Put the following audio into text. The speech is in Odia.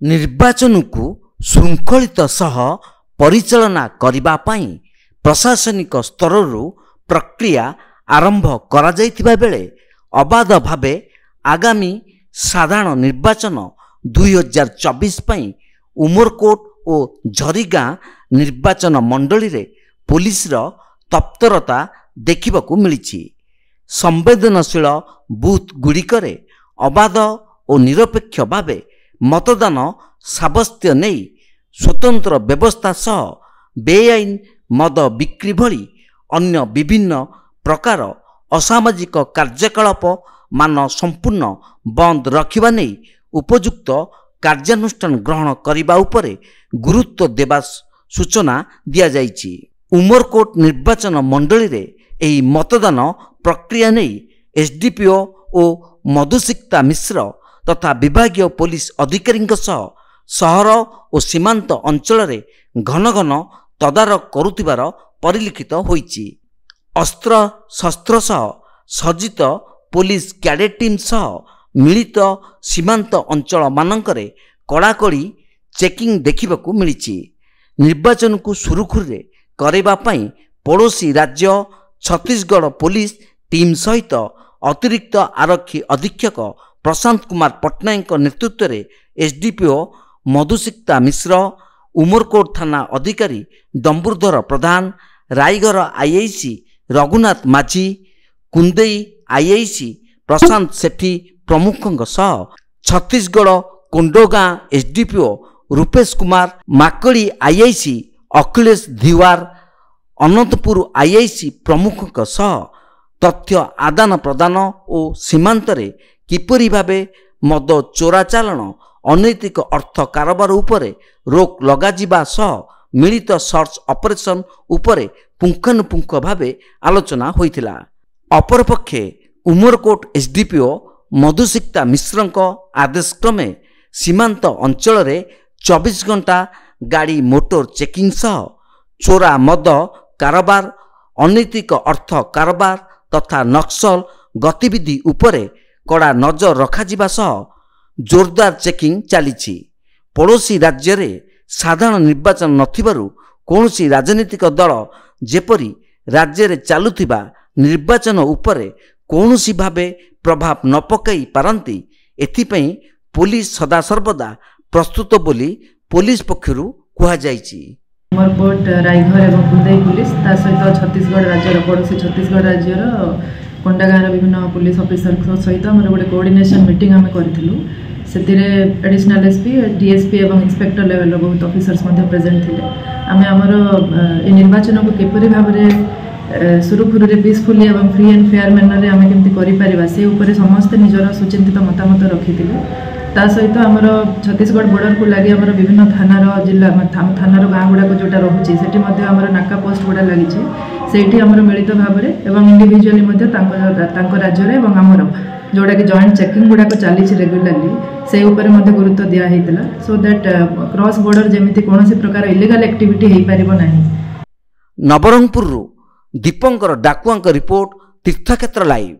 ନିର୍ବାଚନକୁ ଶୃଙ୍ଖଳିତ ସହ ପରିଚାଳନା କରିବା ପାଇଁ ପ୍ରଶାସନିକ ସ୍ତରରୁ ପ୍ରକ୍ରିୟା ଆରମ୍ଭ କରାଯାଇଥିବା ବେଳେ ଅବାଧ ଭାବେ ଆଗାମୀ ସାଧାରଣ ନିର୍ବାଚନ 2024 ପାଇଁ ଉମରକୋଟ ଓ ଝରିଗାଁ ନିର୍ବାଚନ ମଣ୍ଡଳୀରେ ପୁଲିସର ତତ୍ପରତା ଦେଖିବାକୁ ମିଳିଛି। ସମ୍ବେଦନଶୀଳ ବୁଥ୍ ଗୁଡ଼ିକରେ ଅବାଧ ଓ ନିରପେକ୍ଷ ଭାବେ ମତଦାନ ସାବ୍ୟସ୍ତ ନେଇ ସ୍ୱତନ୍ତ୍ର ବ୍ୟବସ୍ଥା ସହ ବେଆଇନ ମଦ ବିକ୍ରି ଭଳି ଅନ୍ୟ ବିଭିନ୍ନ ପ୍ରକାର ଅସାମାଜିକ କାର୍ଯ୍ୟକଳାପ ମାନ ସମ୍ପୂର୍ଣ୍ଣ ବନ୍ଦ ରଖିବା ନେଇ ଉପଯୁକ୍ତ କାର୍ଯ୍ୟାନୁଷ୍ଠାନ ଗ୍ରହଣ କରିବା ଉପରେ ଗୁରୁତ୍ୱ ଦେବା ସୂଚନା ଦିଆଯାଇଛି। ଉମରକୋଟ ନିର୍ବାଚନ ମଣ୍ଡଳୀରେ ଏହି ମତଦାନ ପ୍ରକ୍ରିୟା ନେଇ ଏସ୍ଡିପିଓ ଓ ମଧୁସିକ୍ତା ମିଶ୍ର ତଥା ବିଭାଗୀୟ ପୋଲିସ ଅଧିକାରୀଙ୍କ ସହ ସହର ଓ ସୀମାନ୍ତ ଅଞ୍ଚଳରେ ଘନ ଘନ ତଦାରଖ କରୁଥିବାର ପରିଲକ୍ଷିତ ହୋଇଛି। ଅସ୍ତ୍ରଶସ୍ତ୍ର ସହ ସଜ୍ଜିତ ପୋଲିସ କ୍ୟାଡେଟ୍ ଟିମ୍ ସହ ମିଳିତ ସୀମାନ୍ତ ଅଞ୍ଚଳମାନଙ୍କରେ କଡ଼ାକଡ଼ି ଚେକିଂ ଦେଖିବାକୁ ମିଳିଛି। ନିର୍ବାଚନକୁ ସୁରୁଖୁରୁରେ କରିବା ପାଇଁ ପଡ଼ୋଶୀ ରାଜ୍ୟ ଛତିଶଗଡ଼ ପୋଲିସ ଟିମ୍ ସହିତ ଅତିରିକ୍ତ ଆରକ୍ଷୀ ଅଧୀକ୍ଷକ ପ୍ରଶାନ୍ତ କୁମାର ପଟ୍ଟନାୟକଙ୍କ ନେତୃତ୍ୱରେ ଏସ୍ଡିପିଓ ମଧୁସିକ୍ତା ମିଶ୍ର, ଉମରକୋଟ ଥାନା ଅଧିକାରୀ ଡମ୍ବୁରୁଧର ପ୍ରଧାନ, ରାଇଘର ଆଇଆଇସି ରଘୁନାଥ ମାଝୀ, କୁନ୍ଦେଇ ଆଇଆଇସି ପ୍ରଶାନ୍ତ ସେଠୀ ପ୍ରମୁଖଙ୍କ ସହ Chhattisgarh Kondagaon SDPO Rupesh Kumar, Makdi IIC Akhilesh Dhiwar, Anantpur IIC ପ୍ରମୁଖଙ୍କ ସହ ତଥ୍ୟ ଆଦାନ ପ୍ରଦାନ ଓ ସୀମାନ୍ତରେ କିପରି ଭାବେ ମଦ ଚୋରାଚାଲାଣ, ଅନୈତିକ ଅର୍ଥ କାରବାର ଉପରେ ରୋକ ଲଗାଯିବା ସହ ମିଳିତ ସର୍ଚ୍ଚ ଅପରେସନ ଉପରେ ପୁଙ୍ଖାନୁପୁଙ୍ଖ ଭାବେ ଆଲୋଚନା ହୋଇଥିଲା। ଅପରପକ୍ଷେ ଉମରକୋଟ ଏସ୍ଡିପିଓ ମଧୁସିକ୍ତା ମିଶ୍ରଙ୍କ ଆଦେଶକ୍ରମେ ସୀମାନ୍ତ ଅଞ୍ଚଳରେ 24 ଘଣ୍ଟା ଗାଡ଼ି ମୋଟର ଚେକିଂ ସହ ଚୋରା ମଦ କାରବାର, ଅନୈତିକ ଅର୍ଥ କାରବାର ତଥା ନକ୍ସଲ ଗତିବିଧି ଉପରେ କଡ଼ା ନଜର ରଖାଯିବା ସହ ଜୋରଦାର ଚେକିଂ ଚାଲିଛି। ପଡ଼ୋଶୀ ରାଜ୍ୟରେ ସାଧାରଣ ନିର୍ବାଚନ ନଥିବାରୁ କୌଣସି ରାଜନୈତିକ ଦଳ ଯେପରି ରାଜ୍ୟରେ ଚାଲୁଥିବା ନିର୍ବାଚନ ଉପରେ କୌଣସି ଭାବେ ପ୍ରଭାବ ନ ପକାଇ ପାରନ୍ତି, ଏଥିପାଇଁ ପୋଲିସ ସଦାସର୍ବଦା ପ୍ରସ୍ତୁତ ବୋଲି ପୋଲିସ ପକ୍ଷରୁ କୁହାଯାଇଛି। उमरकोट, रायघर और कुंदई पुलिस ता सहित छत्तीसगढ़ राज्यर पड़ोसी छत्तीसगढ़ राज्यर कोंडागाँव विभिन्न पुलिस ऑफिसर सहित आम गोटे कोऑर्डिनेशन मीटिंग आम करूँ। से एडिशनल एसपी, डीएसपी और इंस्पेक्टर लेवल बहुत ऑफिसर्स प्रेजेंट थे। आम आमर निर्वाचन को किपरि भाव में सुरुखुरु पीसफुली और फ्री एंड फेयर मैनर आम केमती करें से समस्ते निजर सुचिंतित मतामत रखी ता सहित आमर छत्तीसगढ़ बॉर्डर को लगे आमर विभिन्न थानार जिला थानार गाँ गुड़ाक जोटा रोचे से नाका पोस्ट गुड़ा लगी से मिलित भाव में इंडिविजुअली राज्य आमर जोटा कि जॉइंट चेकिंग गुड़ाक चली रेगुलाली से गुरुत्व दिया सो दैट क्रॉस बॉर्डर जमी कौन प्रकार इलीगल एक्टिविटी हो पार ना। नवरंगपुर दीपंकर डाकुआ रिपोर्ट, तीर्थक्षेत्र लाइव।